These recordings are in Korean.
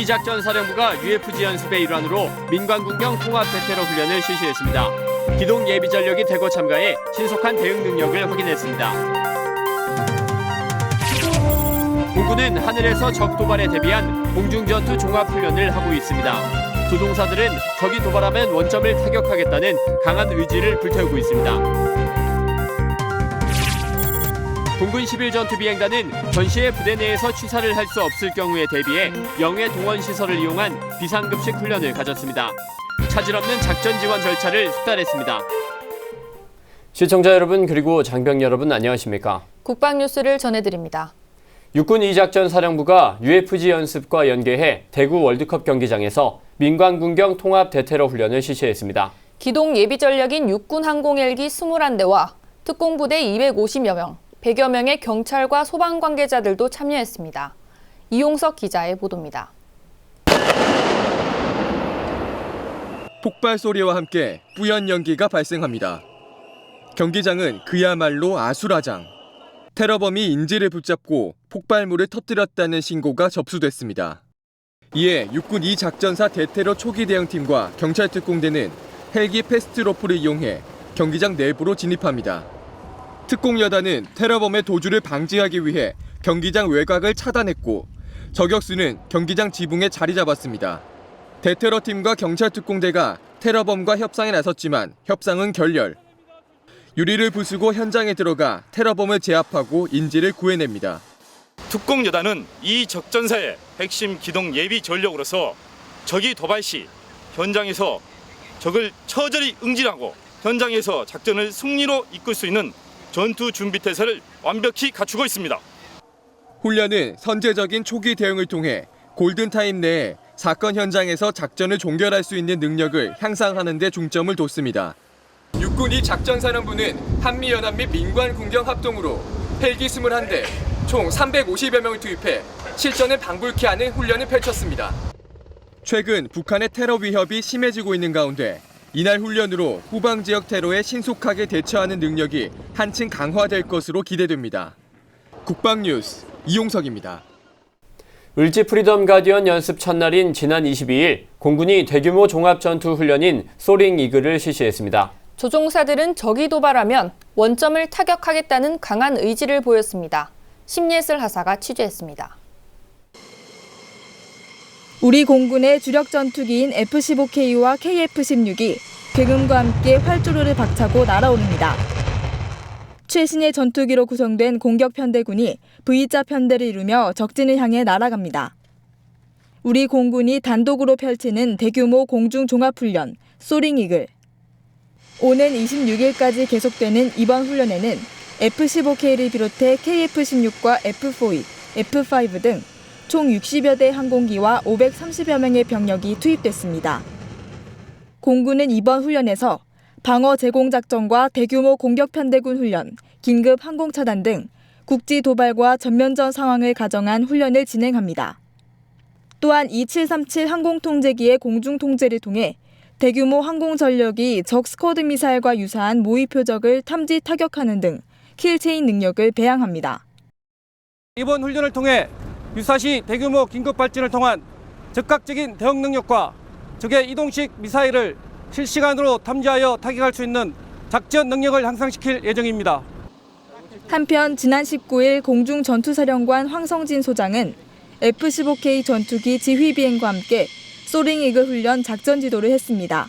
2작전사령부가 UFG 연습의 일환으로 민관군경 통합 대테러 훈련을 실시했습니다. 기동 예비 전력이 대거 참가해 신속한 대응 능력을 확인했습니다. 공군은 하늘에서 적 도발에 대비한 공중전투 종합훈련을 하고 있습니다. 조종사들은 적이 도발하면 원점을 타격하겠다는 강한 의지를 불태우고 있습니다. 공군 11전투비행단은 전시에 부대 내에서 취사를 할 수 없을 경우에 대비해 영해 동원 시설을 이용한 비상급식 훈련을 가졌습니다. 차질 없는 작전 지원 절차를 숙달했습니다. 시청자 여러분 그리고 장병 여러분 안녕하십니까? 국방 뉴스를 전해드립니다. 육군 2작전 사령부가 UFG 연습과 연계해 대구 월드컵 경기장에서 민관군경 통합 대테러 훈련을 실시했습니다. 기동 예비 전력인 육군 항공 헬기 21대와 특공부대 250여 명, 100여 명의 경찰과 소방 관계자들도 참여했습니다. 이용석 기자의 보도입니다. 폭발 소리와 함께 뿌연 연기가 발생합니다. 경기장은 그야말로 아수라장. 테러범이 인질을 붙잡고 폭발물을 터뜨렸다는 신고가 접수됐습니다. 이에 육군 2작전사 대테러 초기 대응팀과 경찰 특공대는 헬기 패스트로프를 이용해 경기장 내부로 진입합니다. 특공여단은 테러범의 도주를 방지하기 위해 경기장 외곽을 차단했고 저격수는 경기장 지붕에 자리 잡았습니다. 대테러팀과 경찰 특공대가 테러범과 협상에 나섰지만 협상은 결렬. 유리를 부수고 현장에 들어가 테러범을 제압하고 인질을 구해냅니다. 특공여단은 이 적전사의 핵심 기동 예비 전력으로서 적이 도발 시 현장에서 적을 처절히 응징하고 현장에서 작전을 승리로 이끌 수 있는 전투 준비 태세를 완벽히 갖추고 있습니다. 훈련은 선제적인 초기 대응을 통해 골든타임 내에 사건 현장에서 작전을 종결할 수 있는 능력을 향상하는 데 중점을 뒀습니다. 육군 2작전사령부는 한미연합 및 민관군경 합동으로 헬기 21대, 총 350여 명을 투입해 실전을 방불케 하는 훈련을 펼쳤습니다. 최근 북한의 테러 위협이 심해지고 있는 가운데 이날 훈련으로 후방 지역 테러에 신속하게 대처하는 능력이 한층 강화될 것으로 기대됩니다. 국방뉴스 이용석입니다. 을지 프리덤 가디언 연습 첫날인 지난 22일 공군이 대규모 종합전투훈련인 소링 이글을 실시했습니다. 조종사들은 적이 도발하면 원점을 타격하겠다는 강한 의지를 보였습니다. 심예슬 하사가 취재했습니다. 우리 공군의 주력 전투기인 F-15K와 KF-16이 굉음과 함께 활주로를 박차고 날아오릅니다. 최신의 전투기로 구성된 공격 편대군이 V자 편대를 이루며 적진을 향해 날아갑니다. 우리 공군이 단독으로 펼치는 대규모 공중 종합훈련 소링 이글. 오는 26일까지 계속되는 이번 훈련에는 F-15K를 비롯해 KF-16과 F-4E, F-5 등 총 60여 대 항공기와 530여 명의 병력이 투입됐습니다. 공군은 이번 훈련에서 방어 제공 작전과 대규모 공격 편대군 훈련, 긴급 항공 차단 등 국지 도발과 전면전 상황을 가정한 훈련을 진행합니다. 또한 2737 항공통제기의 공중 통제를 통해 대규모 항공 전력이 적 스쿼드 미사일과 유사한 모의 표적을 탐지 타격하는 등 킬체인 능력을 배양합니다. 이번 훈련을 통해 유사시 대규모 긴급 발진을 통한 즉각적인 대응 능력과 적의 이동식 미사일을 실시간으로 탐지하여 타격할 수 있는 작전 능력을 향상시킬 예정입니다. 한편 지난 19일 공중전투사령관 황성진 소장은 F-15K 전투기 지휘 비행과 함께 소링 이글 훈련 작전 지도를 했습니다.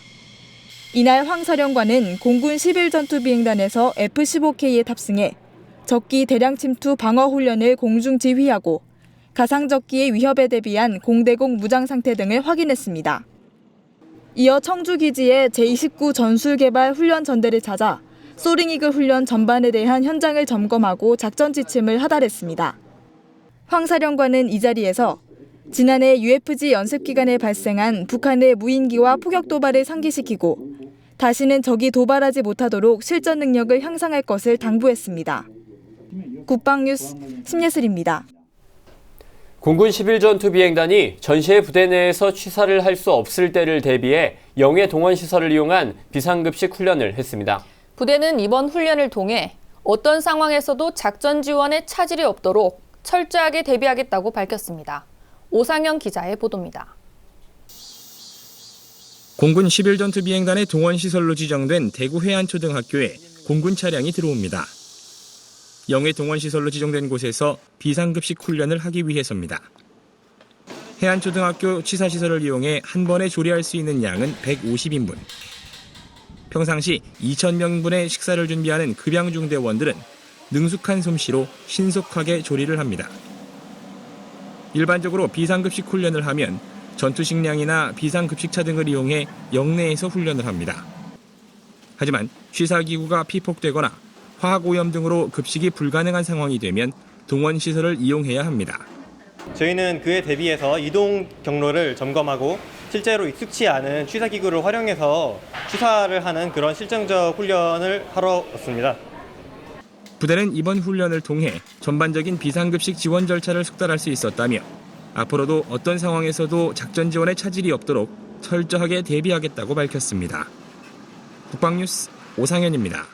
이날 황 사령관은 공군 11전투비행단에서 F-15K에 탑승해 적기 대량 침투 방어 훈련을 공중 지휘하고 가상적기의 위협에 대비한 공대공 무장 상태 등을 확인했습니다. 이어 청주기지의 제29 전술개발 훈련 전대를 찾아 소링 이글 훈련 전반에 대한 현장을 점검하고 작전 지침을 하달했습니다. 황 사령관은 이 자리에서 지난해 UFG 연습 기간에 발생한 북한의 무인기와 포격 도발을 상기시키고 다시는 적이 도발하지 못하도록 실전 능력을 향상할 것을 당부했습니다. 국방뉴스 심예슬입니다. 공군 11전투비행단이 전시의 부대 내에서 취사를 할 수 없을 때를 대비해 영해 동원 시설을 이용한 비상급식 훈련을 했습니다. 부대는 이번 훈련을 통해 어떤 상황에서도 작전 지원에 차질이 없도록 철저하게 대비하겠다고 밝혔습니다. 오상현 기자의 보도입니다. 공군 11전투 비행단의 동원시설로 지정된 대구 해안초등학교에 공군 차량이 들어옵니다. 영해 동원시설로 지정된 곳에서 비상급식 훈련을 하기 위해서입니다. 해안초등학교 취사시설을 이용해 한 번에 조리할 수 있는 양은 150인분. 평상시 2,000명분의 식사를 준비하는 급양중대원들은 능숙한 솜씨로 신속하게 조리를 합니다. 일반적으로 비상급식 훈련을 하면 전투식량이나 비상급식차 등을 이용해 영내에서 훈련을 합니다. 하지만 취사기구가 피폭되거나 화학오염 등으로 급식이 불가능한 상황이 되면 동원시설을 이용해야 합니다. 저희는 그에 대비해서 이동 경로를 점검하고 실제로 익숙치 않은 취사기구를 활용해서 취사를 하는 그런 실증적 훈련을 하러 왔습니다. 부대는 이번 훈련을 통해 전반적인 비상급식 지원 절차를 숙달할 수 있었다며 앞으로도 어떤 상황에서도 작전 지원에 차질이 없도록 철저하게 대비하겠다고 밝혔습니다. 국방뉴스 오상현입니다.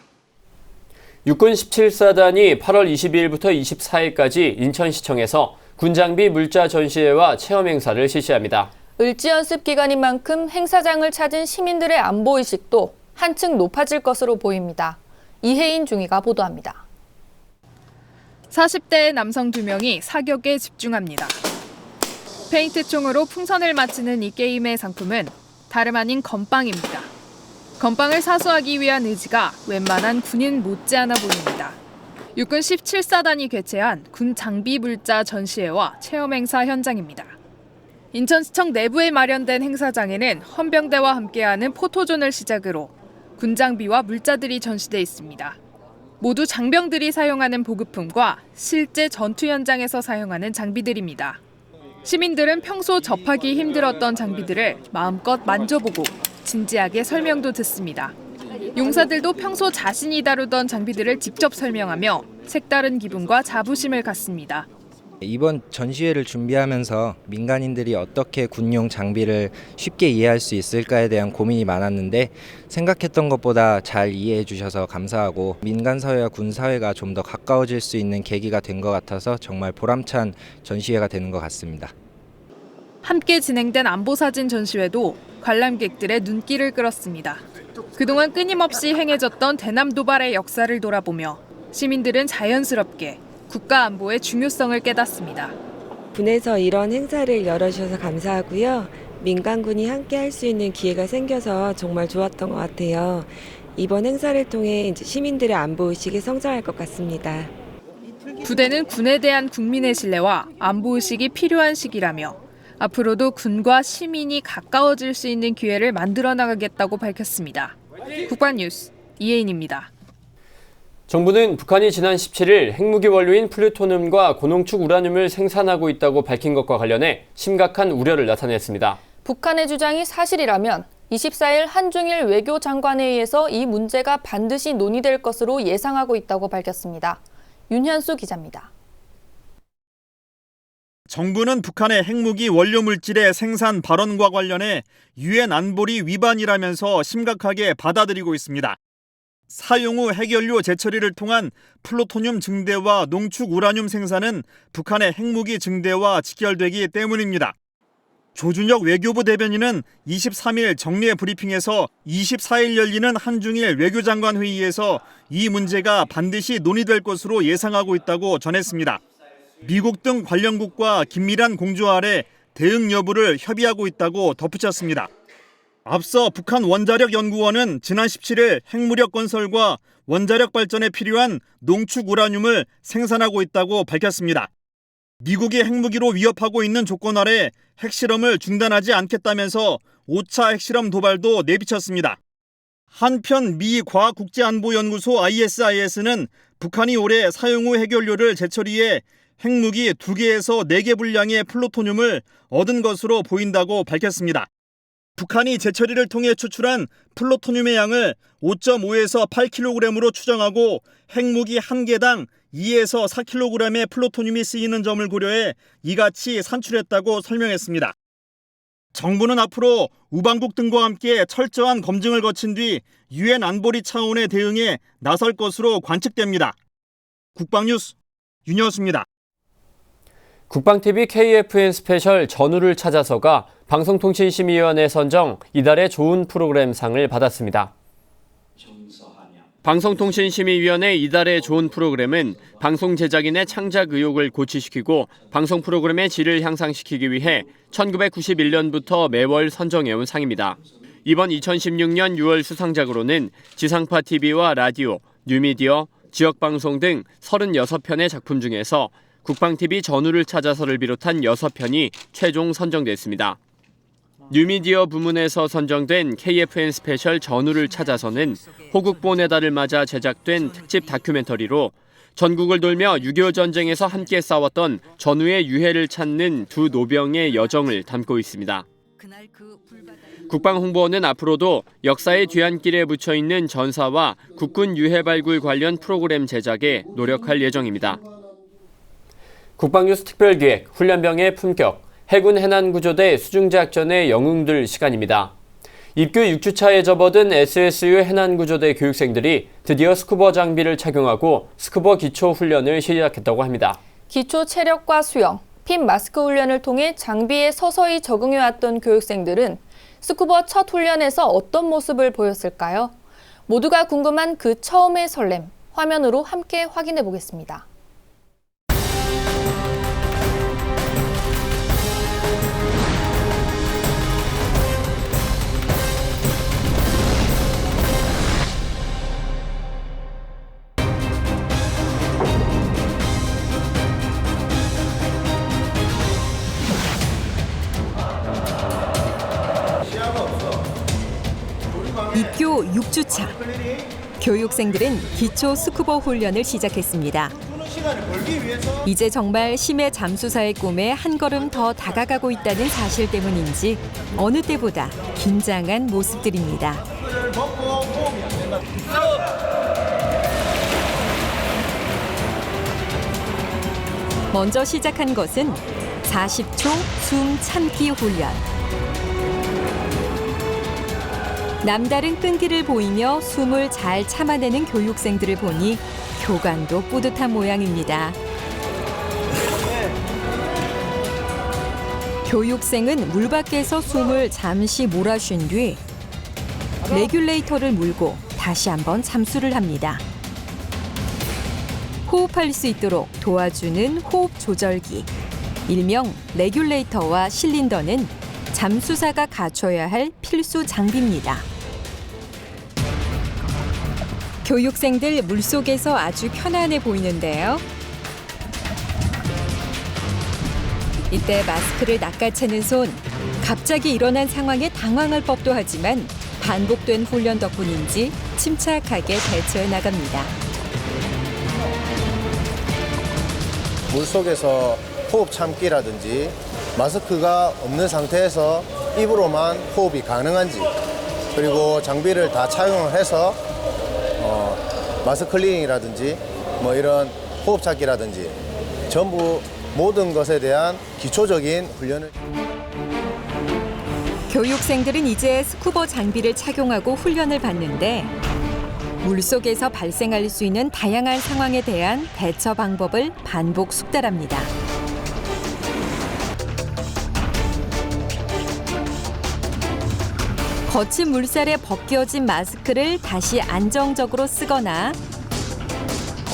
육군 17사단이 8월 22일부터 24일까지 인천시청에서 군장비 물자 전시회와 체험 행사를 실시합니다. 을지연습 기간인 만큼 행사장을 찾은 시민들의 안보의식도 한층 높아질 것으로 보입니다. 이혜인 중위가 보도합니다. 40대의 남성 2명이 사격에 집중합니다. 페인트총으로 풍선을 맞히는 이 게임의 상품은 다름 아닌 건빵입니다. 건빵을 사수하기 위한 의지가 웬만한 군인 못지않아 보입니다. 육군 17사단이 개최한 군 장비 물자 전시회와 체험 행사 현장입니다. 인천시청 내부에 마련된 행사장에는 헌병대와 함께하는 포토존을 시작으로 군 장비와 물자들이 전시돼 있습니다. 모두 장병들이 사용하는 보급품과 실제 전투 현장에서 사용하는 장비들입니다. 시민들은 평소 접하기 힘들었던 장비들을 마음껏 만져보고 진지하게 설명도 듣습니다. 용사들도 평소 자신이 다루던 장비들을 직접 설명하며 색다른 기분과 자부심을 갖습니다. 이번 전시회를 준비하면서 민간인들이 어떻게 군용 장비를 쉽게 이해할 수 있을까에 대한 고민이 많았는데 생각했던 것보다 잘 이해해 주셔서 감사하고 민간 사회와 군 사회가 좀 더 가까워질 수 있는 계기가 된 것 같아서 정말 보람찬 전시회가 되는 것 같습니다. 함께 진행된 안보사진 전시회도 관람객들의 눈길을 끌었습니다. 그동안 끊임없이 행해졌던 대남 도발의 역사를 돌아보며 시민들은 자연스럽게 국가 안보의 중요성을 깨닫습니다. 군에서 이런 행사를 열어주셔서 감사하고요. 민간군이 함께 할 수 있는 기회가 생겨서 정말 좋았던 것 같아요. 이번 행사를 통해 이제 시민들의 안보의식이 성장할 것 같습니다. 부대는 군에 대한 국민의 신뢰와 안보의식이 필요한 시기라며 앞으로도 군과 시민이 가까워질 수 있는 기회를 만들어 나가겠다고 밝혔습니다. 국방뉴스 이혜인입니다. 정부는 북한이 지난 17일 핵무기 원료인 플루토늄과 고농축 우라늄을 생산하고 있다고 밝힌 것과 관련해 심각한 우려를 나타냈습니다. 북한의 주장이 사실이라면 24일 한중일 외교장관회의에서 이 문제가 반드시 논의될 것으로 예상하고 있다고 밝혔습니다. 윤현수 기자입니다. 정부는 북한의 핵무기 원료 물질의 생산 발언과 관련해 유엔 안보리 위반이라면서 심각하게 받아들이고 있습니다. 사용 후 핵연료 재처리를 통한 플루토늄 증대와 농축 우라늄 생산은 북한의 핵무기 증대와 직결되기 때문입니다. 조준혁 외교부 대변인은 23일 정례 브리핑에서 24일 열리는 한중일 외교장관 회의에서 이 문제가 반드시 논의될 것으로 예상하고 있다고 전했습니다. 미국 등 관련국과 긴밀한 공조 아래 대응 여부를 협의하고 있다고 덧붙였습니다. 앞서 북한 원자력연구원은 지난 17일 핵무력 건설과 원자력 발전에 필요한 농축 우라늄을 생산하고 있다고 밝혔습니다. 미국이 핵무기로 위협하고 있는 조건 아래 핵실험을 중단하지 않겠다면서 5차 핵실험 도발도 내비쳤습니다. 한편 미 과학국제안보연구소 ISIS는 북한이 올해 사용 후 핵연료를 재처리해 핵무기 2개에서 4개 분량의 플루토늄을 얻은 것으로 보인다고 밝혔습니다. 북한이 재처리를 통해 추출한 플루토늄의 양을 5.5에서 8kg으로 추정하고 핵무기 1개당 2에서 4kg의 플루토늄이 쓰이는 점을 고려해 이같이 산출했다고 설명했습니다. 정부는 앞으로 우방국 등과 함께 철저한 검증을 거친 뒤 유엔 안보리 차원의 대응에 나설 것으로 관측됩니다. 국방뉴스 윤여수입니다. 국방TV KFN 스페셜 전우를 찾아서가 방송통신심의위원회 선정 이달의 좋은 프로그램 상을 받았습니다. 방송통신심의위원회 이달의 좋은 프로그램은 방송 제작인의 창작 의욕을 고취시키고 방송 프로그램의 질을 향상시키기 위해 1991년부터 매월 선정해온 상입니다. 이번 2016년 6월 수상작으로는 지상파 TV와 라디오, 뉴미디어, 지역방송 등 36편의 작품 중에서 국방TV 전우를 찾아서를 비롯한 6편이 최종 선정됐습니다. 뉴미디어 부문에서 선정된 KFN 스페셜 전우를 찾아서는 호국보훈의 달을 맞아 제작된 특집 다큐멘터리로 전국을 돌며 6.25 전쟁에서 함께 싸웠던 전우의 유해를 찾는 두 노병의 여정을 담고 있습니다. 국방홍보원은 앞으로도 역사의 뒤안길에 묻혀있는 전사와 국군 유해 발굴 관련 프로그램 제작에 노력할 예정입니다. 국방뉴스 특별기획 훈련병의 품격, 해군 해난구조대 수중작전의 영웅들 시간입니다. 입교 6주차에 접어든 SSU 해난구조대 교육생들이 드디어 스쿠버 장비를 착용하고 스쿠버 기초 훈련을 시작했다고 합니다. 기초 체력과 수영, 핀 마스크 훈련을 통해 장비에 서서히 적응해왔던 교육생들은 스쿠버 첫 훈련에서 어떤 모습을 보였을까요? 모두가 궁금한 그 처음의 설렘, 화면으로 함께 확인해 보겠습니다. 입교 6주차. 교육생들은 기초 스쿠버 훈련을 시작했습니다. 이제 정말 심해 잠수사의 꿈에 한 걸음 더 다가가고 있다는 사실 때문인지 어느 때보다 긴장한 모습들입니다. 먼저 시작한 것은 40초 숨 참기 훈련. 남다른 끈기를 보이며 숨을 잘 참아내는 교육생들을 보니 교관도 뿌듯한 모양입니다. 교육생은 물 밖에서 숨을 잠시 몰아쉰 뒤 레귤레이터를 물고 다시 한번 잠수를 합니다. 호흡할 수 있도록 도와주는 호흡 조절기, 일명 레귤레이터와 실린더는 잠수사가 갖춰야 할 필수 장비입니다. 교육생들 물속에서 아주 편안해 보이는데요. 이때 마스크를 낚아채는 손, 갑자기 일어난 상황에 당황할 법도 하지만 반복된 훈련 덕분인지 침착하게 대처해 나갑니다. 물속에서 호흡 참기라든지 마스크가 없는 상태에서 입으로만 호흡이 가능한지, 그리고 장비를 다 착용을 해서 마스크 클리닝이라든지 뭐 이런 호흡 찾기라든지 전부 모든 것에 대한 기초적인 훈련을. 교육생들은 이제 스쿠버 장비를 착용하고 훈련을 받는데 물속에서 발생할 수 있는 다양한 상황에 대한 대처 방법을 반복 숙달합니다. 거친 물살에 벗겨진 마스크를 다시 안정적으로 쓰거나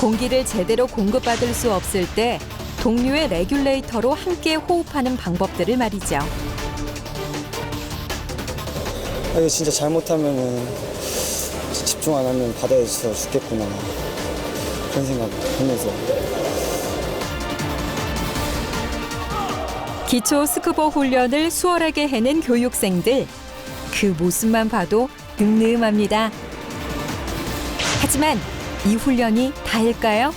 공기를 제대로 공급받을 수 없을 때 동료의 레귤레이터로 함께 호흡하는 방법들을 말이죠. 이거 진짜 잘못하면은 집중 안 하면 바다에서 죽겠구나 그런 생각 하면서. 기초 스쿠버 훈련을 수월하게 해낸 교육생들. 그 모습만 봐도 늠름합니다. 하지만 이 훈련이 다일까요?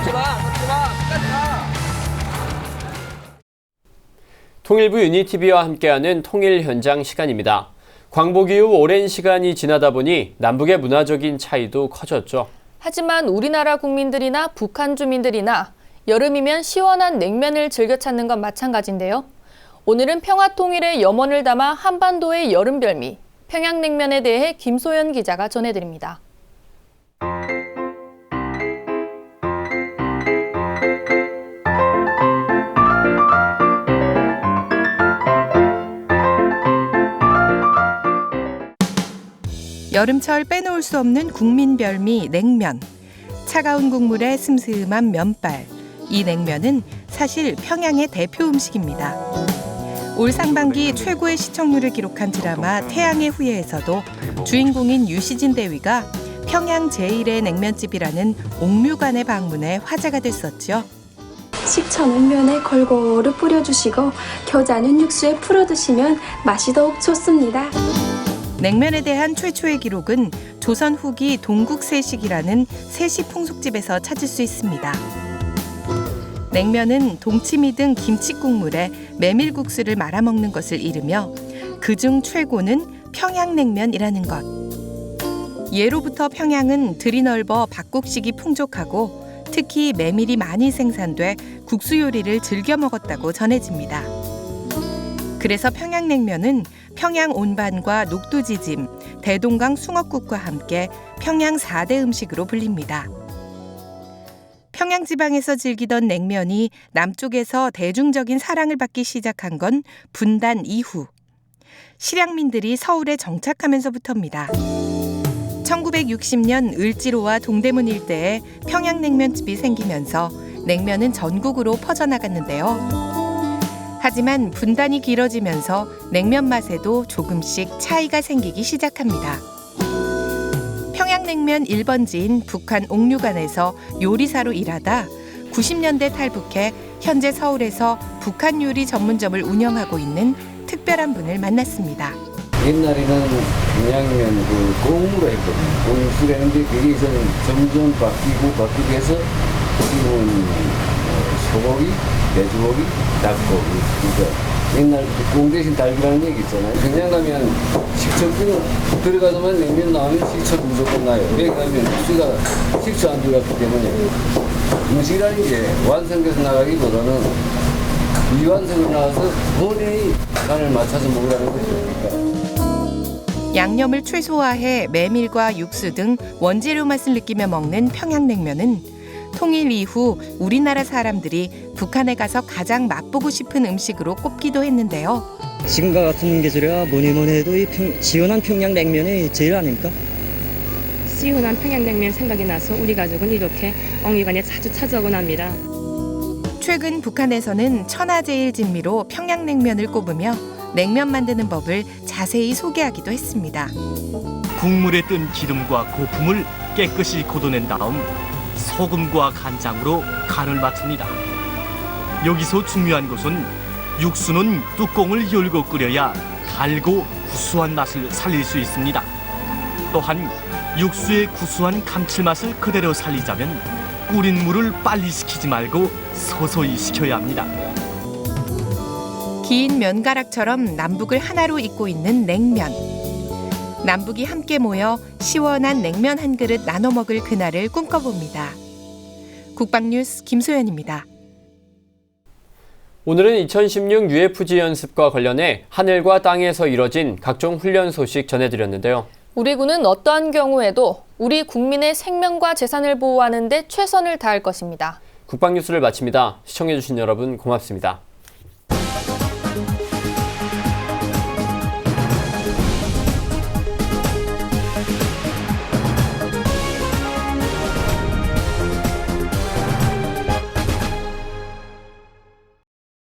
잡지 마. 통일부 유니TV와 함께하는 통일 현장 시간입니다. 광복 이후 오랜 시간이 지나다 보니 남북의 문화적인 차이도 커졌죠. 하지만 우리나라 국민들이나 북한 주민들이나 여름이면 시원한 냉면을 즐겨 찾는 건 마찬가지인데요. 오늘은 평화통일의 염원을 담아 한반도의 여름별미, 평양냉면에 대해 김소연 기자가 전해드립니다. 여름철 빼놓을 수 없는 국민별미 냉면. 차가운 국물에 슴슴한 면발. 이 냉면은 사실 평양의 대표 음식입니다. 올 상반기 최고의 시청률을 기록한 드라마 태양의 후예에서도 주인공인 유시진 대위가 평양 제1의 냉면집이라는 옥류관에 방문해 화제가 됐었죠. 식초 냉면에 골고루 뿌려주시고 겨자는 육수에 풀어 드시면 맛이 더욱 좋습니다. 냉면에 대한 최초의 기록은 조선 후기 동국세식이라는 세시 풍속집에서 찾을 수 있습니다. 냉면은 동치미 등 김치 국물에 메밀국수를 말아먹는 것을 이르며 그중 최고는 평양냉면이라는 것. 예로부터 평양은 들이 넓어 밥국식이 풍족하고 특히 메밀이 많이 생산돼 국수 요리를 즐겨 먹었다고 전해집니다. 그래서 평양냉면은 평양 온반과 녹두지짐, 대동강 숭어국과 함께 평양 4대 음식으로 불립니다. 평양 지방에서 즐기던 냉면이 남쪽에서 대중적인 사랑을 받기 시작한 건 분단 이후. 실향민들이 서울에 정착하면서부터입니다. 1960년 을지로와 동대문 일대에 평양냉면집이 생기면서 냉면은 전국으로 퍼져나갔는데요. 하지만 분단이 길어지면서 냉면 맛에도 조금씩 차이가 생기기 시작합니다. 평양냉면 1번지인 북한 옥류관에서 요리사로 일하다 90년대 탈북해 현재 서울에서 북한 요리 전문점을 운영하고 있는 특별한 분을 만났습니다. 옛날에는 평양냉면 공으로 했거든요. 공수로 했는데 그게 점점 바뀌고 해서 지금은 소고기, 돼지고기, 닭고기. 그러니까 옛날부터 공 대신 닭이라는 얘기 있잖아요. 그냥 가면 식초는 들어가서만 냉면 나오면 식초 무조건 나요. 왜 그러면 육수가 식초 안 들어갔기 때문에 음식이라는 게 완성돼서 나가기보다는 미완성으로 나와서 본인이 간을 맞춰서 먹으라는 거죠. 양념을 최소화해 메밀과 육수 등 원재료 맛을 느끼며 먹는 평양냉면은 통일 이후 우리나라 사람들이 북한에 가서 가장 맛보고 싶은 음식으로 꼽기도 했는데요. 지금과 같은 계절이야 뭐니 해도 이 시원한 평양냉면이 제일 아닙니까? 시원한 평양냉면 생각이 나서 우리 가족은 이렇게 옥류관에 자주 찾아오곤 합니다. 최근 북한에서는 천하제일진미로 평양냉면을 꼽으며 냉면 만드는 법을 자세히 소개하기도 했습니다. 국물에 뜬 기름과 고품을 깨끗이 걷어낸 다음 소금과 간장으로 간을 맞춥니다. 여기서 중요한 것은 육수는 뚜껑을 열고 끓여야 달고 구수한 맛을 살릴 수 있습니다. 또한 육수의 구수한 감칠맛을 그대로 살리자면 끓인 물을 빨리 식히지 말고 서서히 식혀야 합니다. 긴 면가락처럼 남북을 하나로 잇고 있는 냉면. 남북이 함께 모여 시원한 냉면 한 그릇 나눠 먹을 그날을 꿈꿔봅니다. 국방뉴스 김소연입니다. 오늘은 2016 UFG 연습과 관련해 하늘과 땅에서 이뤄진 각종 훈련 소식 전해드렸는데요. 우리 군은 어떠한 경우에도 우리 국민의 생명과 재산을 보호하는 데 최선을 다할 것입니다. 국방뉴스를 마칩니다. 시청해주신 여러분 고맙습니다.